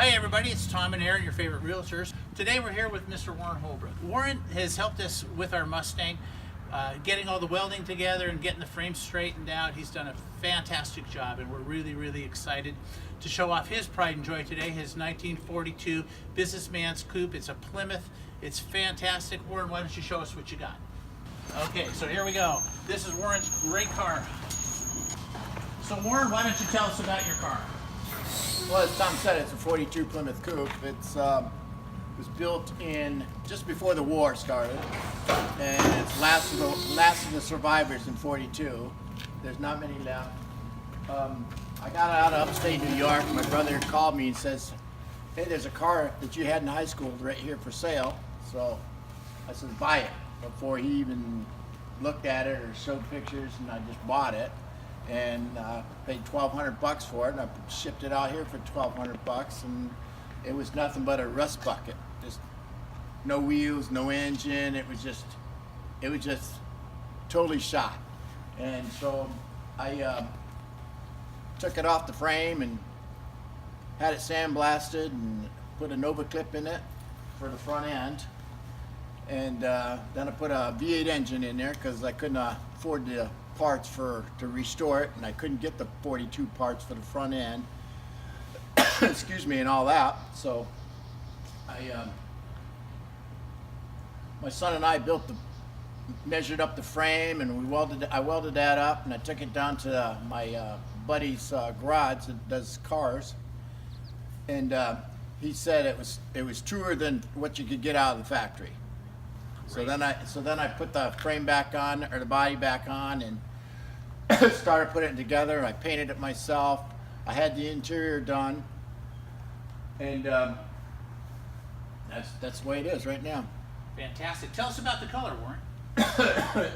Hi everybody, it's Tom and Aaron, your favorite realtors. Today we're here with Mr. Warren Holbrook. Warren has helped us with our Mustang, getting all the welding together and getting the frame straightened out. He's done a fantastic job and we're really excited to show off his pride and joy today, his 1942 Businessman's Coupe. It's a Plymouth. It's fantastic. Warren, why don't you show us what you got? Okay, so here we go. This is Warren's great car. So Warren, why don't you tell us about your car? Well, as Tom said, it's a 42 Plymouth Coupe. It was built in just before the war started, and it's last of the survivors in 42. There's not many left. I got out of upstate New York. My brother called me and says, "Hey, there's a car that you had in high school right here for sale." So I said, "Buy it," before he even looked at it or showed pictures, and I just bought it. And paid $1,200 for it, and I shipped it out here for $1,200, and it was nothing but a rust bucket. Just no wheels, no engine. It was just totally shot. And so I took it off the frame and had it sandblasted and put a Nova clip in it for the front end. And then I put a V8 engine in there because I couldn't afford the parts to restore it, and I couldn't get the 42 parts for the front end. Excuse me, and all that. So my son and I measured up the frame, and I welded that up, and I took it down to my buddy's garage that does cars, and he said it was truer than what you could get out of the factory. So then I put the frame back on, or the body back on, and started putting it together. I painted it myself. I had the interior done, and that's the way it is right now. Fantastic. Tell us about the color, Warren.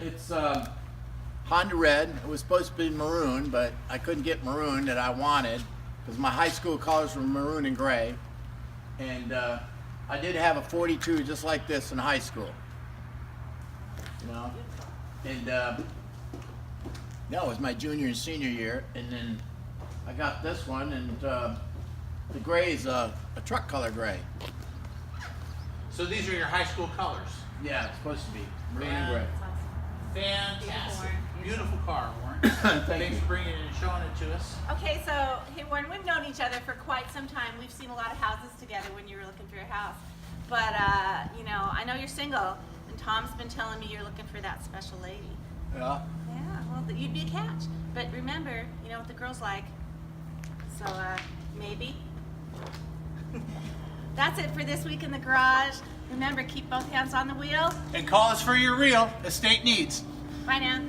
It's Honda red. It was supposed to be maroon, but I couldn't get maroon that I wanted because my high school colors were maroon and gray, and I did have a 42 just like this in high school. You know, and no, it was my junior and senior year, and then I got this one, and the gray is a truck color gray. So these are your high school colors? Yeah, it's supposed to be maroon and gray. Fantastic. Beautiful car, Warren. Thanks for bringing it and showing it to us. Okay, so hey Warren, we've known each other for quite some time. We've seen a lot of houses together when you were looking for your house. But you know, I know you're single, and Tom's been telling me you're looking for that special lady. Yeah. Yeah, well, you'd be a catch. But remember, you know what the girls like. So maybe. That's it for this week in the garage. Remember, keep both hands on the wheel. And call us for your real estate needs. Bye now.